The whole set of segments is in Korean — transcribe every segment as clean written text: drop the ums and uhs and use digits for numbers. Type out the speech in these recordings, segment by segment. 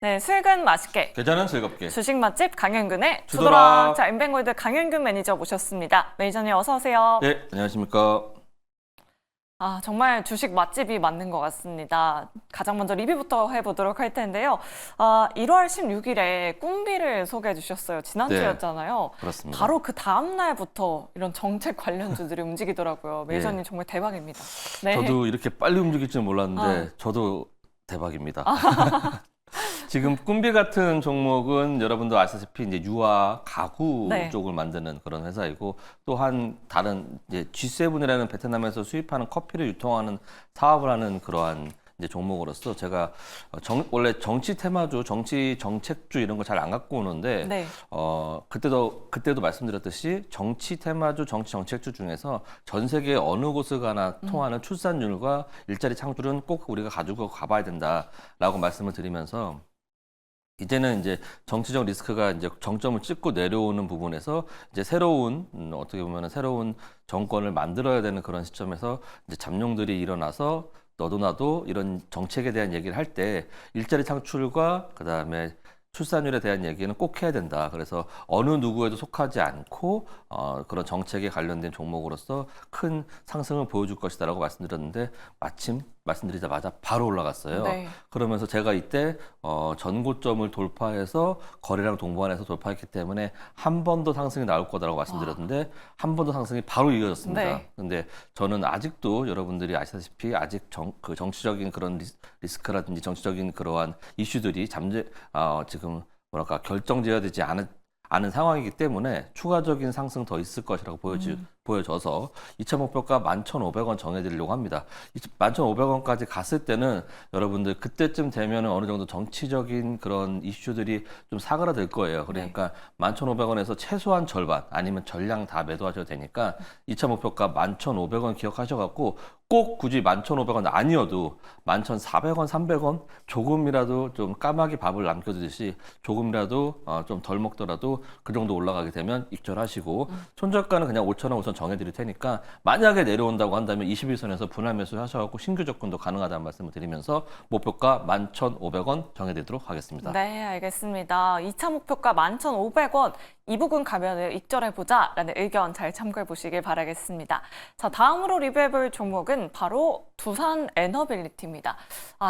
네, 수익은 맛있게. 계좌는 즐겁게. 주식 맛집 강현근의 주도락. 주도락. 자, 엠뱅골드 강현근 매니저 모셨습니다. 매니저님 어서 오세요. 네, 안녕하십니까. 아, 정말 주식 맛집이 맞는 것 같습니다. 가장 먼저 리뷰부터 해보도록 할 텐데요. 1월 16일에 꿈비를 소개해 주셨어요. 지난주였잖아요. 네, 그렇습니다. 바로 그 다음 날부터 이런 정책 관련주들이 움직이더라고요. 매니저님 네. 정말 대박입니다. 네. 저도 이렇게 빨리 움직일 줄 몰랐는데 저도 대박입니다. 지금 꿈비 같은 종목은 여러분도 아시다시피 이제 유아 가구 네. 쪽을 만드는 그런 회사이고, 또한 다른 이제 G7이라는 베트남에서 수입하는 커피를 유통하는 사업을 하는 그러한 이제 종목으로서 제가 원래 정치 테마주, 정치 정책주 이런 거 잘 안 갖고 오는데 네. 그때도 말씀드렸듯이 정치 테마주, 정치 정책주 중에서 전 세계 어느 곳을 가나 통하는 출산율과 일자리 창출은 꼭 우리가 가지고 가봐야 된다라고 말씀을 드리면서, 이제는 이제 정치적 리스크가 이제 정점을 찍고 내려오는 부분에서 이제 새로운 어떻게 보면 새로운 정권을 만들어야 되는 그런 시점에서 이제 잠룡들이 일어나서 너도 나도 이런 정책에 대한 얘기를 할 때 일자리 창출과 그다음에 출산율에 대한 얘기는 꼭 해야 된다. 그래서 어느 누구에도 속하지 않고 그런 정책에 관련된 종목으로서 큰 상승을 보여줄 것이다라고 말씀드렸는데, 마침 말씀드리자마자 바로 올라갔어요. 네. 그러면서 제가 이때 전고점을 돌파해서 거래량 동반해서 돌파했기 때문에 한 번 더 상승이 나올 거다라고 말씀드렸는데 한 번 더 상승이 바로 이어졌습니다. 네. 근데 저는 아직도 여러분들이 아시다시피 아직 그 정치적인 그런 리스크라든지 정치적인 그러한 이슈들이 지금 뭐랄까 결정지어지지 않은 상황이기 때문에 추가적인 상승 더 있을 것이라고 보여져서 2차 목표가 11,500원 정해드리려고 합니다. 11,500원까지 갔을 때는 여러분들 그때쯤 되면 어느 정도 정치적인 그런 이슈들이 좀 사그라들 거예요. 그러니까 11,500원에서 최소한 절반 아니면 전량 다 매도하셔도 되니까 2차 목표가 11,500원 기억하셔갖고 꼭 굳이 11,500원 아니어도 11,400원, 300원 조금이라도 좀 까마귀 밥을 남겨두듯이 조금이라도 좀 덜 먹더라도 그 정도 올라가게 되면 입절하시고, 손절가는 그냥 5,000원 우선 정해드릴 테니까 만약에 내려온다고 한다면 21선에서 분할 매수 하셔갖고 신규 접근도 가능하다는 말씀을 드리면서 목표가 11,500원 정해드리도록 하겠습니다. 네, 알겠습니다. 2차 목표가 11,500원. 이 부분 가면 입절해보자 라는 의견 잘 참고해 보시길 바라겠습니다. 자, 다음으로 리뷰해볼 종목은 바로 두산 에너빌리티입니다.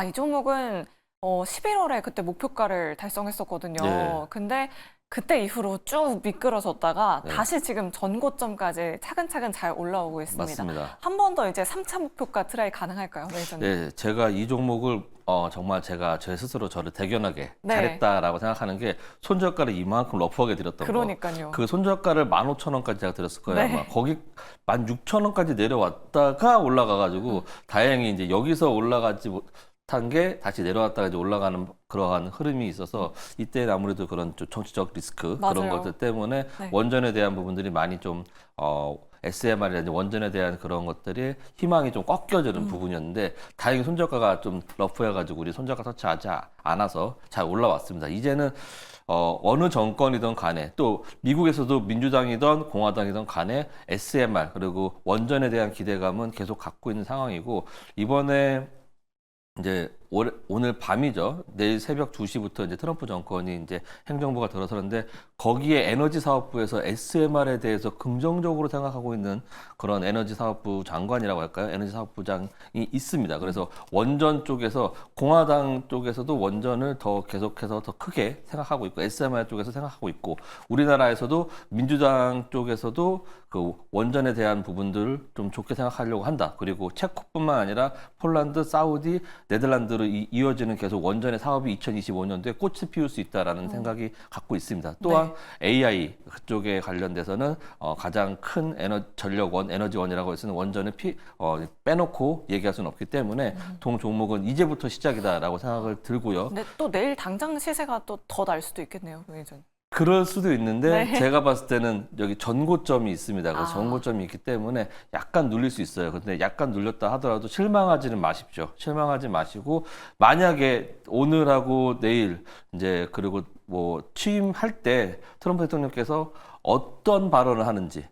이 종목은 11월에 그때 목표가를 달성했었거든요. 네. 근데 그때 이후로 쭉 미끄러졌다가 네. 다시 지금 전고점까지 차근차근 잘 올라오고 있습니다. 맞습니다. 한 번 더 이제 3차 목표가 트라이 가능할까요, 매니저님? 네, 제가 이 종목을 정말 제가 제 스스로 저를 대견하게 네. 잘했다라고 생각하는 게, 손절가를 이만큼 러프하게 드렸던 그러니까요. 거. 그 손절가를 15,000원까지 제가 드렸을 거예요. 네. 아마 거기 16,000원까지 내려왔다가 올라가가지고 다행히 이제 여기서 올라가지 못한 게 다시 내려왔다가 이제 올라가는 그러한 흐름이 있어서, 이때는 아무래도 그런 좀 정치적 리스크 맞아요. 그런 것들 때문에 네. 원전에 대한 부분들이 많이 좀 SMR이라든지 원전에 대한 그런 것들이 희망이 좀 꺾여지는 부분이었는데, 다행히 손절가가 좀 러프해가지고 우리 손절가 터치하지 않아서 잘 올라왔습니다. 이제는 어느 정권이든 간에, 또 미국에서도 민주당이든 공화당이든 간에 SMR 그리고 원전에 대한 기대감은 계속 갖고 있는 상황이고, 이번에 이제 오늘 밤이죠. 내일 새벽 2시부터 이제 트럼프 정권이 이제 행정부가 들어서는데, 거기에 에너지 사업부에서 SMR에 대해서 긍정적으로 생각하고 있는 그런 에너지 사업부 장관이라고 할까요? 에너지 사업부장이 있습니다. 그래서 원전 쪽에서, 공화당 쪽에서도 원전을 더 계속해서 더 크게 생각하고 있고, SMR 쪽에서 생각하고 있고, 우리나라에서도 민주당 쪽에서도 그 원전에 대한 부분들을 좀 좋게 생각하려고 한다. 그리고 체코뿐만 아니라 폴란드, 사우디, 네덜란드로 이어지는 계속 원전의 사업이 2025년도에 꽃을 피울 수 있다라는 생각이 갖고 있습니다. 또한 AI 그쪽에 관련돼서는 가장 큰 전력원, 에너지원이라고 해서는 원전을 빼놓고 얘기할 수는 없기 때문에 동 종목은 이제부터 시작이다라고 생각을 들고요. 근데 또 내일 당장 시세가 또 더 날 수도 있겠네요, 매니저님. 그럴 수도 있는데 네. 제가 봤을 때는 여기 전고점이 있습니다. 그래서 아. 전고점이 있기 때문에 약간 눌릴 수 있어요. 근데 약간 눌렸다 하더라도 실망하지는 마십시오. 실망하지 마시고, 만약에 오늘하고 내일 이제 그리고 뭐 취임할 때 트럼프 대통령께서 어떤 발언을 하는지,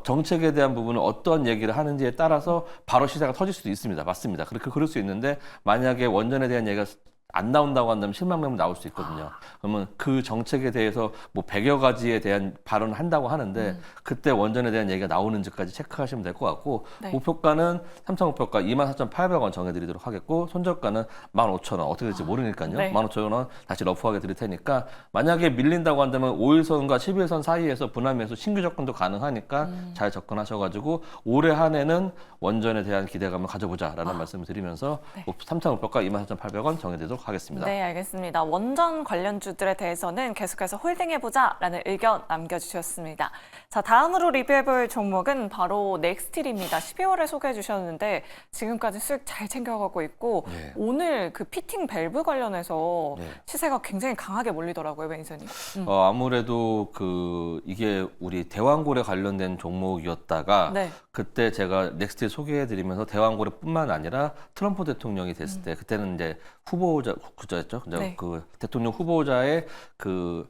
정책에 대한 부분은 어떤 얘기를 하는지에 따라서 바로 시세가 터질 수도 있습니다. 맞습니다. 그렇게 그럴 수 있는데, 만약에 원전에 대한 얘기가 안 나온다고 한다면 실망 매물 나올 수 있거든요. 그러면 그 정책에 대해서 뭐 100여 가지에 대한 발언을 한다고 하는데 그때 원전에 대한 얘기가 나오는지까지 체크하시면 될 것 같고 네. 목표가는 삼성 목표가 24,800원 정해드리도록 하겠고 손절가는 15,000원 어떻게 될지 모르니까요. 네. 15,000원 다시 러프하게 드릴 테니까 만약에 밀린다고 한다면 5일선과 11선 사이에서 분할매수 신규 접근도 가능하니까 잘 접근하셔가지고 올해 한 해는 원전에 대한 기대감을 가져보자라는 말씀을 드리면서 네. 삼성 목표가 24,800원 정해드리도록 하겠습니다. 네, 알겠습니다. 원전 관련주들에 대해서는 계속해서 홀딩해보자라는 의견 남겨주셨습니다. 자, 다음으로 리뷰해볼 종목은 바로 넥스틸입니다. 12월에 소개해 주셨는데 지금까지 수익 잘 챙겨가고 있고 네. 오늘 그 피팅 밸브 관련해서 네. 시세가 굉장히 강하게 몰리더라고요, 매니저님. 아무래도 이게 우리 대왕고래 관련된 종목이었다가 네. 그때 제가 넥스틸 소개해드리면서 대왕고래뿐만 아니라 트럼프 대통령이 됐을 때 그때는 이제 후보자였죠. 네. 그 대통령 후보자의 그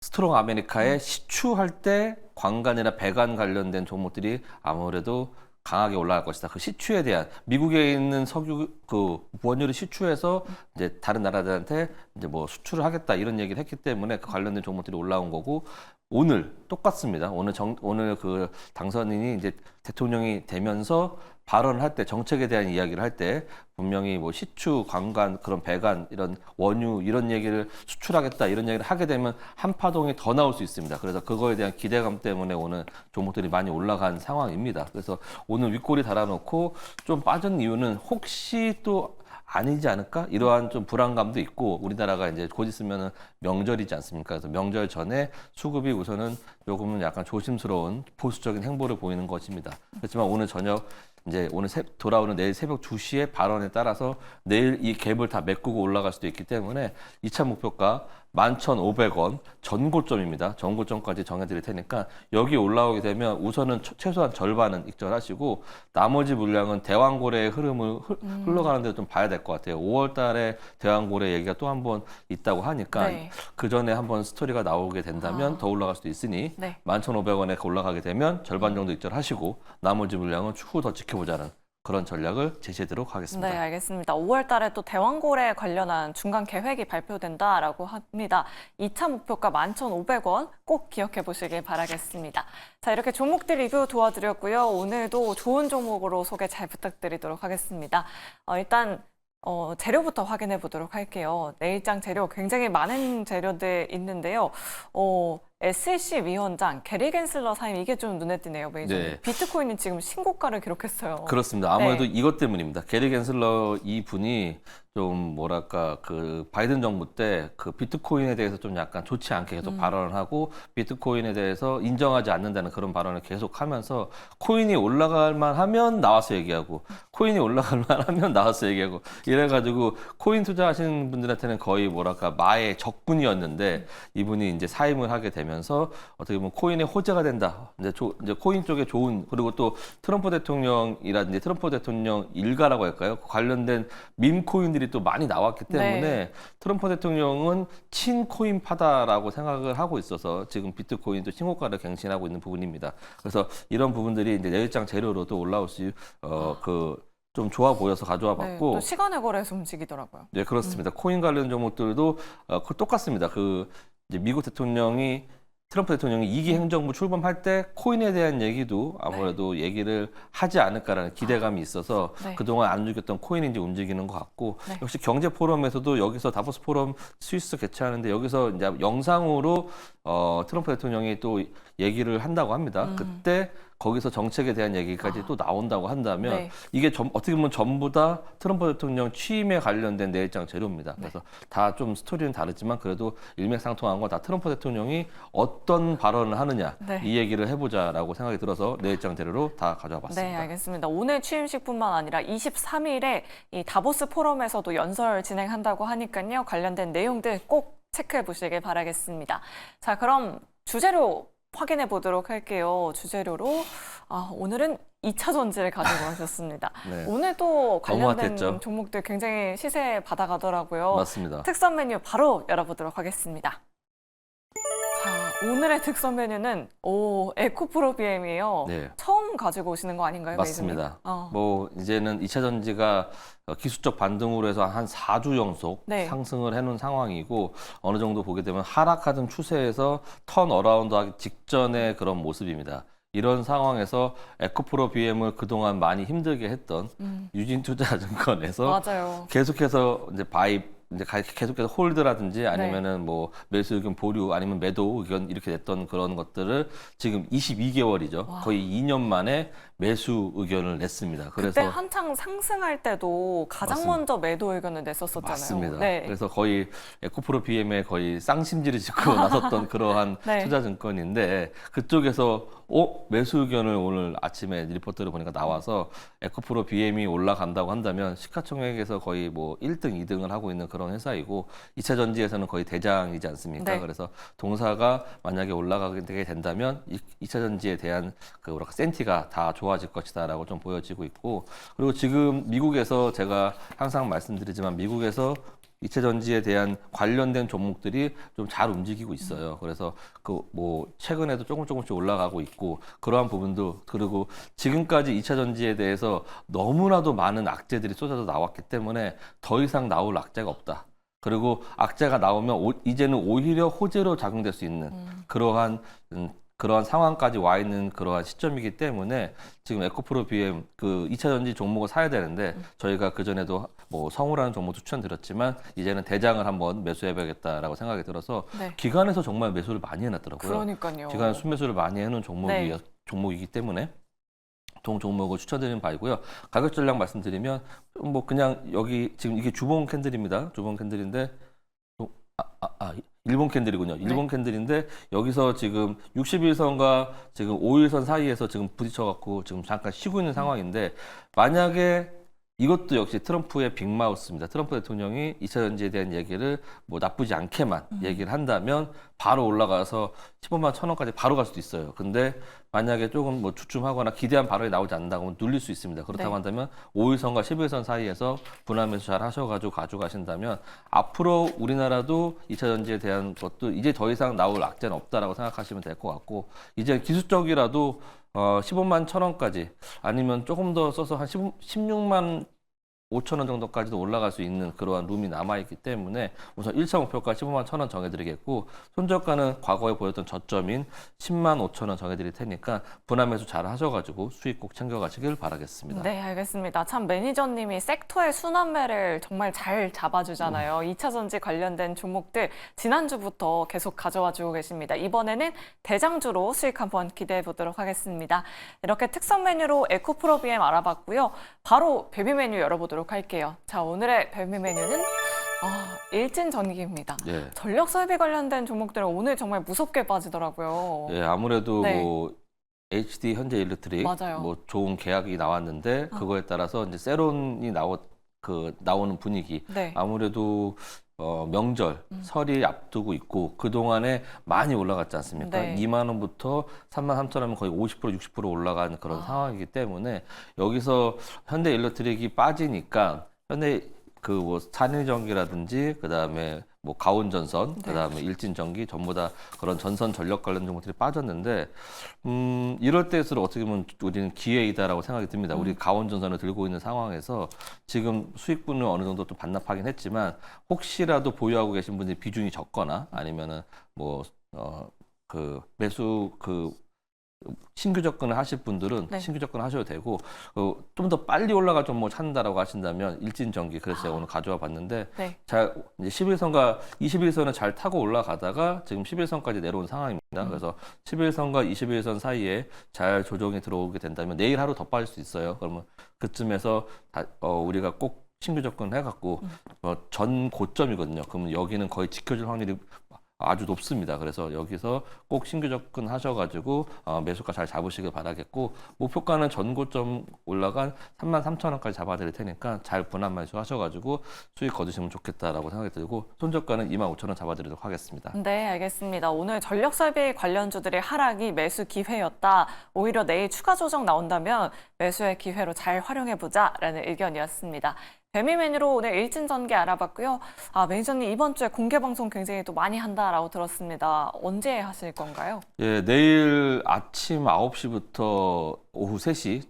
스트롱 아메리카에 시추할 때 관간이나 배관 관련된 종목들이 아무래도 강하게 올라갈 것이다. 그 시추에 대한 미국에 있는 석유 그 원유를 시추해서 이제 다른 나라들한테 이제 뭐 수출을 하겠다 이런 얘기를 했기 때문에 그 관련된 종목들이 올라온 거고 오늘 똑같습니다. 오늘 그 당선인이 이제 대통령이 되면서 발언을 할 때 정책에 대한 이야기를 할 때 분명히 뭐 시추, 관간, 그런 배관, 이런 원유 이런 얘기를 수출하겠다 이런 얘기를 하게 되면 한 파동이 더 나올 수 있습니다. 그래서 그거에 대한 기대감 때문에 오늘 종목들이 많이 올라간 상황입니다. 그래서 오늘 윗골이 달아놓고 좀 빠진 이유는 혹시 또 아니지 않을까? 이러한 좀 불안감도 있고 우리나라가 이제 곧 있으면은 명절이지 않습니까? 그래서 명절 전에 수급이 우선은 조금은 약간 조심스러운 보수적인 행보를 보이는 것입니다. 그렇지만 오늘 저녁 이제 오늘 돌아오는 내일 새벽 2시에 발언에 따라서 내일 이 갭을 다 메꾸고 올라갈 수도 있기 때문에 2차 목표가 11,500원 전고점입니다. 전고점까지 정해드릴 테니까 여기 올라오게 되면 우선은 최소한 절반은 익절하시고 나머지 물량은 대왕고래의 흐름을 흘러가는 데도 좀 봐야 될 것 같아요. 5월 달에 대왕고래 얘기가 또 한 번 있다고 하니까 네. 그 전에 한번 스토리가 나오게 된다면 더 올라갈 수도 있으니 네. 11,500원에 올라가게 되면 절반 정도 익절하시고 나머지 물량은 추후 더 지켜보자는 그런 전략을 제시하도록 하겠습니다. 네, 알겠습니다. 5월 달에 또 대왕고래 관련한 중간 계획이 발표된다라고 합니다. 2차 목표가 11,500원 꼭 기억해 보시길 바라겠습니다. 자, 이렇게 종목들 리뷰 도와드렸고요. 오늘도 좋은 종목으로 소개 잘 부탁드리도록 하겠습니다. 일단 재료부터 확인해 보도록 할게요. 내일장 재료 굉장히 많은 재료들 있는데요. SEC 위원장 게리 겐슬러 사임 이게 좀 눈에 띄네요, 매니저님. 네. 비트코인이 지금 신고가를 기록했어요. 그렇습니다. 아무래도 네. 이것 때문입니다. 게리 겐슬러 이 분이 좀 뭐랄까 그 바이든 정부 때 그 비트코인에 대해서 좀 약간 좋지 않게 계속 발언을 하고 비트코인에 대해서 인정하지 않는다는 그런 발언을 계속 하면서 코인이 올라갈 만하면 나와서 얘기하고 코인이 올라갈 만하면 나와서 얘기하고 이래가지고 코인 투자하시는 분들한테는 거의 뭐랄까 마의 적군이었는데 이분이 이제 사임을 하게 되면서 어떻게 보면 코인의 호재가 된다. 이제 코인 쪽에 좋은 그리고 또 트럼프 대통령이라든지 트럼프 대통령 일가라고 할까요? 관련된 밈 코인들이 또 많이 나왔기 때문에 네. 트럼프 대통령은 친코인파다라고 생각을 하고 있어서 지금 비트코인도 신고가를 갱신하고 있는 부분입니다. 그래서 이런 부분들이 이제 내일장 재료로도 올라올 수 좀 좋아 보여서 가져와 네, 봤고 또 시간에 거래해서 움직이더라고요. 네, 그렇습니다. 코인 관련 종목들도 똑같습니다. 이제 미국 대통령이 트럼프 대통령이 2기 행정부 출범할 때 코인에 대한 얘기도 아무래도 얘기를 하지 않을까라는 기대감이 있어서 네. 그동안 안 움직였던 코인이 이제 움직이는 것 같고 네. 역시 경제 포럼에서도 여기서 다보스 포럼 스위스 개최하는데 여기서 이제 영상으로 트럼프 대통령이 또 얘기를 한다고 합니다. 그때 거기서 정책에 대한 얘기까지 또 나온다고 한다면 네. 이게 어떻게 보면 전부 다 트럼프 대통령 취임에 관련된 내일장 재료입니다. 그래서 다 좀 스토리는 다르지만 그래도 일맥상통한 건 다 트럼프 대통령이 어떤 발언을 하느냐 네. 이 얘기를 해보자라고 생각이 들어서 내일장 재료로 다 가져와 봤습니다. 네, 알겠습니다. 오늘 취임식뿐만 아니라 23일에 이 다보스 포럼에서도 연설 진행한다고 하니까요. 관련된 내용들 꼭 체크해 보시길 바라겠습니다. 자, 그럼 주재료 확인해 보도록 할게요. 주재료로 오늘은 2차 전지를 가지고 오셨습니다. 네. 오늘도 관련된 핫했죠. 종목들 굉장히 시세 받아가더라고요. 맞습니다. 특선 메뉴 바로 열어보도록 하겠습니다. 자, 오늘의 특선 메뉴는 에코프로 BM이에요. 네. 처음 가지고 오시는 거 아닌가요, 맞습니다. 매니저님? 뭐 이제는 2차 전지가 기술적 반등으로 해서 한 4주 연속 네. 상승을 해놓은 상황이고 어느 정도 보게 되면 하락하던 추세에서 턴 어라운드 하기 직전의 그런 모습입니다. 이런 상황에서 에코프로 BM을 그동안 많이 힘들게 했던 유진투자증권에서 맞아요. 계속해서 이제 계속해서 홀드라든지 아니면은 뭐 매수 의견 보류 아니면 매도 의견 이렇게 냈던 그런 것들을 지금 22개월이죠. 와. 거의 2년 만에 매수 의견을 냈습니다. 그때 그래서 한창 상승할 때도 가장 맞습니다. 먼저 매도 의견을 냈었었잖아요. 맞습니다. 네. 그래서 거의 에코프로 BM에 거의 쌍심지를 짓고 나섰던 그러한 네. 투자증권인데 그쪽에서 매수 의견을 오늘 아침에 리포트를 보니까 나와서 에코프로 BM이 올라간다고 한다면 시가총액에서 거의 뭐 1등, 2등을 하고 있는 그런 회사이고 2차 전지에서는 거의 대장이지 않습니까? 네. 그래서 동사가 만약에 올라가게 된다면 2차 전지에 대한 그 뭐랄까 센티가 다 좋아질 것이다라고 좀 보여지고 있고 그리고 지금 미국에서 제가 항상 말씀드리지만 미국에서 2차 전지에 대한 관련된 종목들이 좀 잘 움직이고 있어요. 그래서 그 뭐 최근에도 조금씩 올라가고 있고 그러한 부분도 그리고 지금까지 2차 전지에 대해서 너무나도 많은 악재들이 쏟아져 나왔기 때문에 더 이상 나올 악재가 없다. 그리고 악재가 나오면 이제는 오히려 호재로 작용될 수 있는 그러한 상황까지 와 있는 그러한 시점이기 때문에 지금 에코프로 BM 그 2차 전지 종목을 사야 되는데 저희가 그전에도 뭐 성우라는 종목도 추천드렸지만 이제는 대장을 한번 매수해봐야겠다라고 생각이 들어서 네. 기관에서 정말 매수를 많이 해놨더라고요. 그러니까요. 기관 순매수를 많이 해놓은 네. 종목이기 때문에 동 종목을 추천드리는 바이고요. 가격 전략 말씀드리면 뭐 그냥 여기 지금 이게 주봉 캔들입니다. 주봉 캔들인데 일본 캔들이군요. 일본 캔들인데 여기서 지금 60일선과 지금 5일선 사이에서 지금 부딪혀갖고 지금 잠깐 쉬고 있는 상황인데 만약에 이것도 역시 트럼프의 빅마우스입니다. 트럼프 대통령이 2차 전지에 대한 얘기를 뭐 나쁘지 않게만 얘기를 한다면 바로 올라가서 15만 1,000원까지 바로 갈 수도 있어요. 근데 만약에 조금 뭐 주춤하거나 기대한 발언이 나오지 않는다고 하면 눌릴 수 있습니다. 그렇다고 네. 한다면 5일선과 11선 사이에서 분할 매수 잘 하셔가지고 가져가신다면 앞으로 우리나라도 2차 전지에 대한 것도 이제 더 이상 나올 악재는 없다라고 생각하시면 될 것 같고 이제 기술적이라도 15만 1,000원까지 아니면 조금 더 써서 한 16만 5천 원 정도까지도 올라갈 수 있는 그러한 룸이 남아있기 때문에 우선 1차 목표가 15만 1,000원 정해드리겠고 손절가는 과거에 보였던 저점인 10만 5천 원 정해드릴 테니까 분할 매수 잘 하셔가지고 수익 꼭 챙겨가시길 바라겠습니다. 네, 알겠습니다. 참 매니저님이 섹터의 순환매를 정말 잘 잡아주잖아요. 2차 전지 관련된 종목들 지난주부터 계속 가져와 주고 계십니다. 이번에는 대장주로 수익 한번 기대해 보도록 하겠습니다. 이렇게 특선 메뉴로 에코프로 BM 알아봤고요. 바로 베비 메뉴 열어보도록 할게요. 자, 오늘의 베비 메뉴는 일진전기입니다. 예. 전력 설비 관련된 종목들은 오늘 정말 무섭게 빠지더라고요. 예, 아무래도 네. 뭐 HD 현대일렉트릭 맞아요. 뭐 좋은 계약이 나왔는데 그거에 따라서 이제 세론이 나오는 분위기 네. 아무래도 명절 설이 앞두고 있고 그동안에 많이 올라갔지 않습니까? 네. 2만 원부터 3만 3천 원이면 거의 50% 60% 올라간 그런 상황이기 때문에 여기서 현대일렉트릭이 빠지니까 현대 그 뭐 산일전기라든지 그다음에 뭐 가온전선, 네. 그다음에 일진전기 전부 다 그런 전선 전력 관련 종목들이 빠졌는데 이럴 때일수록 어떻게 보면 우리는 기회이다라고 생각이 듭니다. 우리 가온전선을 들고 있는 상황에서 지금 수익분을 어느 정도 좀 반납하긴 했지만 혹시라도 보유하고 계신 분들이 비중이 적거나 아니면은 뭐 매수 신규 접근을 하실 분들은 네. 신규 접근 하셔도 되고 좀 더 빨리 올라갈 종목 찾는다라고 하신다면 일진전기 그래서 제가 오늘 가져와 봤는데 네. 잘 이제 11선과 21선은 잘 타고 올라가다가 지금 11선까지 내려온 상황입니다. 그래서 11선과 21선 사이에 잘 조정이 들어오게 된다면 내일 하루 더 빠질 수 있어요. 그러면 그쯤에서 우리가 꼭 신규 접근을 해갖고 전 고점이거든요. 그러면 여기는 거의 지켜줄 확률이 아주 높습니다. 그래서 여기서 꼭 신규 접근하셔가지고 매수가 잘 잡으시길 바라겠고 목표가는 전고점 올라간 3만 3천 원까지 잡아드릴 테니까 잘 분할 매수하셔가지고 수익 거두시면 좋겠다라고 생각이 들고 손절가는 2만 5천 원 잡아드리도록 하겠습니다. 네, 알겠습니다. 오늘 전력 설비 관련주들의 하락이 매수 기회였다. 오히려 내일 추가 조정 나온다면 매수의 기회로 잘 활용해보자라는 의견이었습니다. 재미 메뉴로 오늘 일진 전개 알아봤고요. 매니저님 이번 주에 공개 방송 굉장히 또 많이 한다라고 들었습니다. 언제 하실 건가요? 예, 내일 아침 9시부터 오후 3시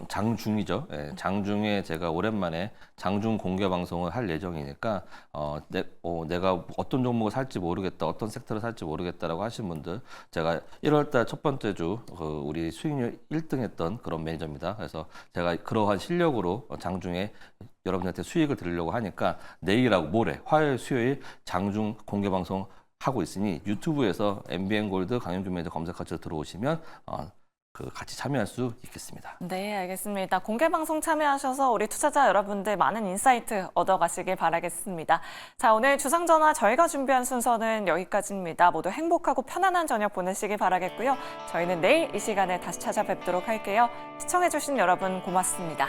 장중이죠. 예, 장중에 제가 오랜만에 장중 공개 방송을 할 예정이니까 내가 어떤 종목을 살지 모르겠다, 어떤 섹터를 살지 모르겠다라고 하신 분들, 제가 1월달 첫 번째 주 우리 수익률 1등했던 그런 매니저입니다. 그래서 제가 그러한 실력으로 장중에 여러분들한테 수익을 드리려고 하니까 내일하고 모레, 화요일, 수요일 장중 공개 방송 하고 있으니 유튜브에서 MBN 골드 강윤규 매니저 검색하셔서 들어오시면 같이 참여할 수 있겠습니다. 네, 알겠습니다. 공개 방송 참여하셔서 우리 투자자 여러분들 많은 인사이트 얻어가시길 바라겠습니다. 자, 오늘 주상전화 저희가 준비한 순서는 여기까지입니다. 모두 행복하고 편안한 저녁 보내시길 바라겠고요. 저희는 내일 이 시간에 다시 찾아뵙도록 할게요. 시청해주신 여러분 고맙습니다.